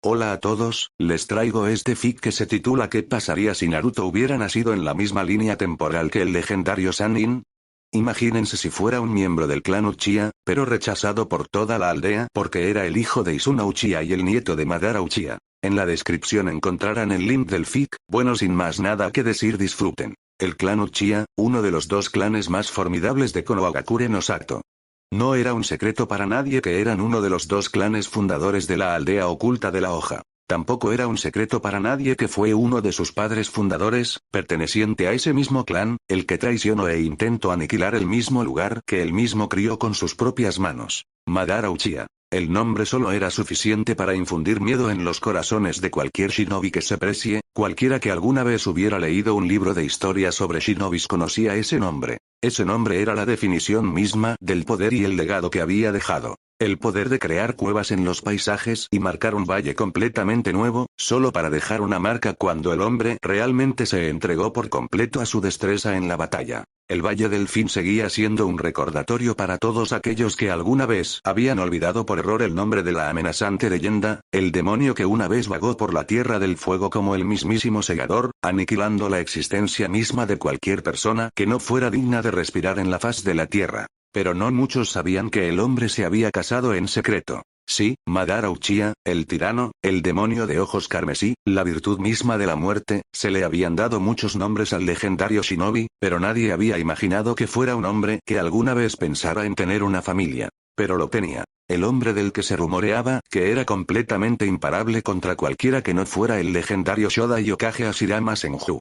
Hola a todos, les traigo este fic que se titula ¿Qué pasaría si Naruto hubiera nacido en la misma línea temporal que el legendario Sannin? Imagínense si fuera un miembro del clan Uchiha, pero rechazado por toda la aldea porque era el hijo de Izuna Uchiha y el nieto de Madara Uchiha. En la descripción encontrarán el link del fic, bueno, sin más nada que decir, disfruten. El clan Uchiha, uno de los dos clanes más formidables de Konohagakure no Sato. No era un secreto para nadie que eran uno de los dos clanes fundadores de la aldea oculta de la hoja. Tampoco era un secreto para nadie que fue uno de sus padres fundadores, perteneciente a ese mismo clan, el que traicionó e intentó aniquilar el mismo lugar que él mismo crió con sus propias manos. Madara Uchiha. El nombre solo era suficiente para infundir miedo en los corazones de cualquier shinobi que se precie, cualquiera que alguna vez hubiera leído un libro de historia sobre shinobis conocía ese nombre. Ese nombre era la definición misma del poder y el legado que había dejado. El poder de crear cuevas en los paisajes y marcar un valle completamente nuevo, solo para dejar una marca cuando el hombre realmente se entregó por completo a su destreza en la batalla. El Valle del Fin seguía siendo un recordatorio para todos aquellos que alguna vez habían olvidado por error el nombre de la amenazante leyenda, el demonio que una vez vagó por la Tierra del Fuego como el mismísimo Segador, aniquilando la existencia misma de cualquier persona que no fuera digna de respirar en la faz de la Tierra. Pero no muchos sabían que el hombre se había casado en secreto. Sí, Madara Uchiha, el tirano, el demonio de ojos carmesí, la virtud misma de la muerte, se le habían dado muchos nombres al legendario shinobi, pero nadie había imaginado que fuera un hombre que alguna vez pensara en tener una familia. Pero lo tenía. El hombre del que se rumoreaba que era completamente imparable contra cualquiera que no fuera el legendario Shoda Yokage Hashirama Senju.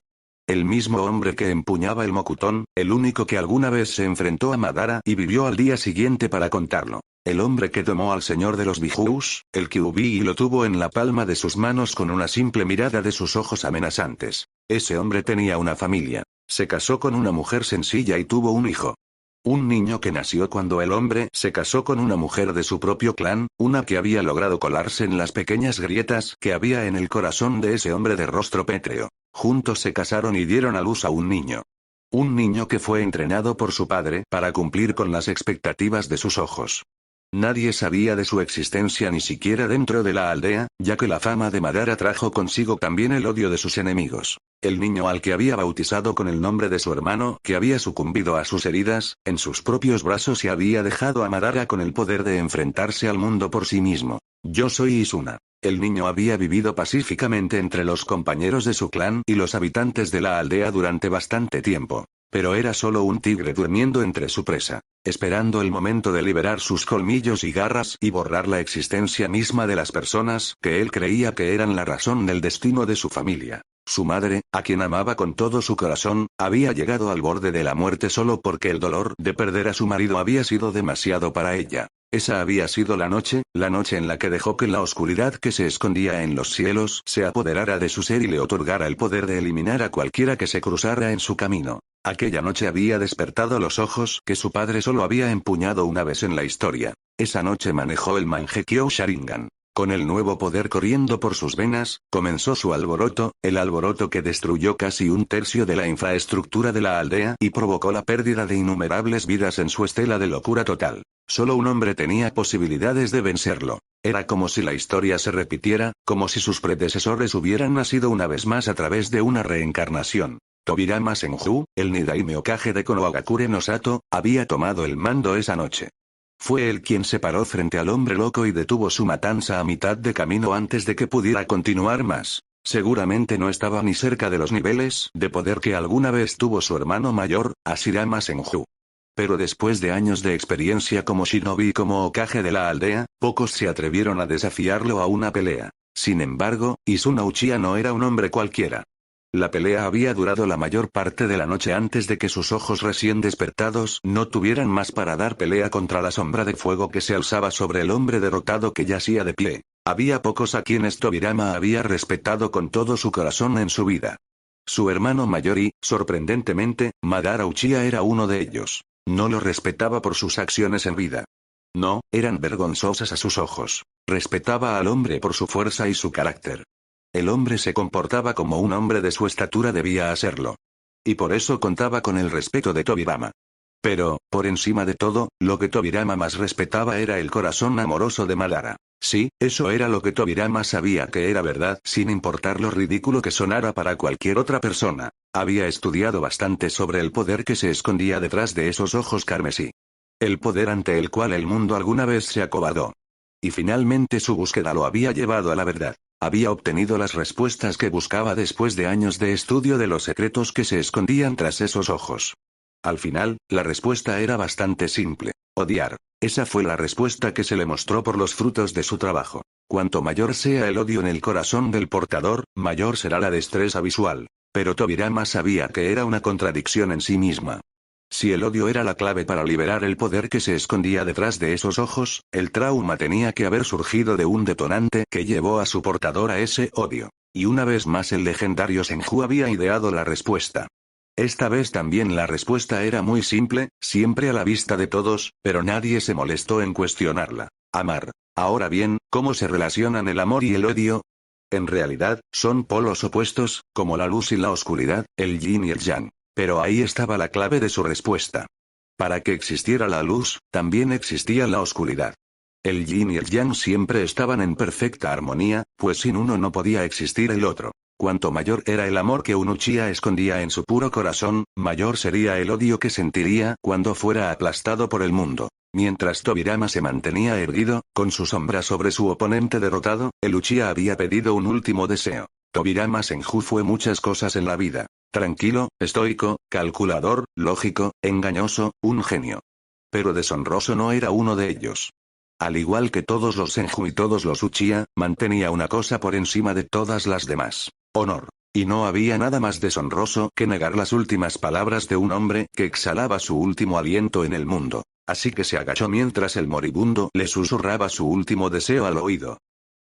El mismo hombre que empuñaba el Mokuton, el único que alguna vez se enfrentó a Madara y vivió al día siguiente para contarlo. El hombre que tomó al señor de los Bijous, el Kyuubi, y lo tuvo en la palma de sus manos con una simple mirada de sus ojos amenazantes. Ese hombre tenía una familia. Se casó con una mujer sencilla y tuvo un hijo. Un niño que nació cuando el hombre se casó con una mujer de su propio clan, una que había logrado colarse en las pequeñas grietas que había en el corazón de ese hombre de rostro pétreo. Juntos se casaron y dieron a luz a un niño. Un niño que fue entrenado por su padre para cumplir con las expectativas de sus ojos. Nadie sabía de su existencia ni siquiera dentro de la aldea, ya que la fama de Madara trajo consigo también el odio de sus enemigos. El niño al que había bautizado con el nombre de su hermano, que había sucumbido a sus heridas, en sus propios brazos, y había dejado a Madara con el poder de enfrentarse al mundo por sí mismo. Yo soy Izuna. El niño había vivido pacíficamente entre los compañeros de su clan y los habitantes de la aldea durante bastante tiempo. Pero era solo un tigre durmiendo entre su presa, esperando el momento de liberar sus colmillos y garras y borrar la existencia misma de las personas que él creía que eran la razón del destino de su familia. Su madre, a quien amaba con todo su corazón, había llegado al borde de la muerte solo porque el dolor de perder a su marido había sido demasiado para ella. Esa había sido la noche en la que dejó que la oscuridad que se escondía en los cielos se apoderara de su ser y le otorgara el poder de eliminar a cualquiera que se cruzara en su camino. Aquella noche había despertado los ojos que su padre solo había empuñado una vez en la historia. Esa noche manejó el Mangekyo Sharingan. Con el nuevo poder corriendo por sus venas, comenzó su alboroto, el alboroto que destruyó casi un tercio de la infraestructura de la aldea y provocó la pérdida de innumerables vidas en su estela de locura total. Solo un hombre tenía posibilidades de vencerlo. Era como si la historia se repitiera, como si sus predecesores hubieran nacido una vez más a través de una reencarnación. Tobirama Senju, el Nidaime Hokage de Konohagakure no Sato, había tomado el mando esa noche. Fue él quien se paró frente al hombre loco y detuvo su matanza a mitad de camino antes de que pudiera continuar más. Seguramente no estaba ni cerca de los niveles de poder que alguna vez tuvo su hermano mayor, Hashirama Senju. Pero después de años de experiencia como shinobi y como Hokage de la aldea, pocos se atrevieron a desafiarlo a una pelea. Sin embargo, Izuna Uchiha no era un hombre cualquiera. La pelea había durado la mayor parte de la noche antes de que sus ojos recién despertados no tuvieran más para dar pelea contra la sombra de fuego que se alzaba sobre el hombre derrotado que yacía de pie. Había pocos a quienes Tobirama había respetado con todo su corazón en su vida. Su hermano mayor y, sorprendentemente, Madara Uchiha era uno de ellos. No lo respetaba por sus acciones en vida. No, eran vergonzosas a sus ojos. Respetaba al hombre por su fuerza y su carácter. El hombre se comportaba como un hombre de su estatura debía hacerlo. Y por eso contaba con el respeto de Tobirama. Pero, por encima de todo, lo que Tobirama más respetaba era el corazón amoroso de Madara. Sí, eso era lo que Tobirama sabía que era verdad, sin importar lo ridículo que sonara para cualquier otra persona. Había estudiado bastante sobre el poder que se escondía detrás de esos ojos carmesí. El poder ante el cual el mundo alguna vez se acobardó. Y finalmente su búsqueda lo había llevado a la verdad. Había obtenido las respuestas que buscaba después de años de estudio de los secretos que se escondían tras esos ojos. Al final, la respuesta era bastante simple. Odiar. Esa fue la respuesta que se le mostró por los frutos de su trabajo. Cuanto mayor sea el odio en el corazón del portador, mayor será la destreza visual. Pero Tobirama sabía que era una contradicción en sí misma. Si el odio era la clave para liberar el poder que se escondía detrás de esos ojos, el trauma tenía que haber surgido de un detonante que llevó a su portador a ese odio. Y una vez más el legendario Senju había ideado la respuesta. Esta vez también la respuesta era muy simple, siempre a la vista de todos, pero nadie se molestó en cuestionarla. Amar. Ahora bien, ¿cómo se relacionan el amor y el odio? En realidad, son polos opuestos, como la luz y la oscuridad, el yin y el yang. Pero ahí estaba la clave de su respuesta. Para que existiera la luz, también existía la oscuridad. El yin y el yang siempre estaban en perfecta armonía, pues sin uno no podía existir el otro. Cuanto mayor era el amor que un Uchiha escondía en su puro corazón, mayor sería el odio que sentiría cuando fuera aplastado por el mundo. Mientras Tobirama se mantenía erguido, con su sombra sobre su oponente derrotado, el Uchiha había pedido un último deseo. Tobirama Senju fue muchas cosas en la vida. Tranquilo, estoico, calculador, lógico, engañoso, un genio. Pero deshonroso no era uno de ellos. Al igual que todos los Senju y todos los Uchiha, mantenía una cosa por encima de todas las demás: honor. Y no había nada más deshonroso que negar las últimas palabras de un hombre que exhalaba su último aliento en el mundo. Así que se agachó mientras el moribundo le susurraba su último deseo al oído.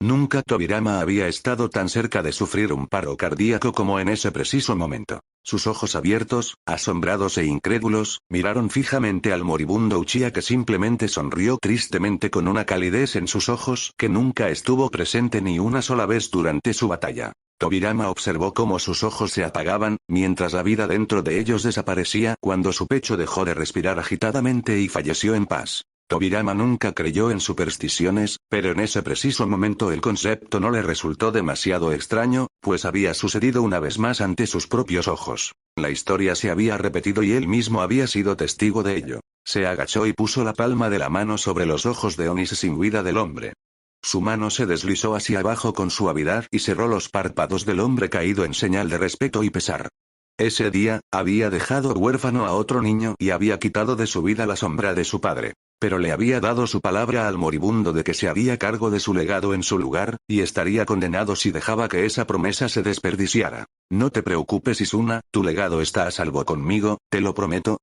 Nunca Tobirama había estado tan cerca de sufrir un paro cardíaco como en ese preciso momento. Sus ojos abiertos, asombrados e incrédulos, miraron fijamente al moribundo Uchiha, que simplemente sonrió tristemente con una calidez en sus ojos que nunca estuvo presente ni una sola vez durante su batalla. Tobirama observó cómo sus ojos se apagaban, mientras la vida dentro de ellos desaparecía cuando su pecho dejó de respirar agitadamente y falleció en paz. Tobirama nunca creyó en supersticiones, pero en ese preciso momento el concepto no le resultó demasiado extraño, pues había sucedido una vez más ante sus propios ojos. La historia se había repetido y él mismo había sido testigo de ello. Se agachó y puso la palma de la mano sobre los ojos de Onis sin vida del hombre. Su mano se deslizó hacia abajo con suavidad y cerró los párpados del hombre caído en señal de respeto y pesar. Ese día, había dejado huérfano a otro niño y había quitado de su vida la sombra de su padre. Pero le había dado su palabra al moribundo de que se haría cargo de su legado en su lugar, y estaría condenado si dejaba que esa promesa se desperdiciara. No te preocupes, Izuna, tu legado está a salvo conmigo, te lo prometo.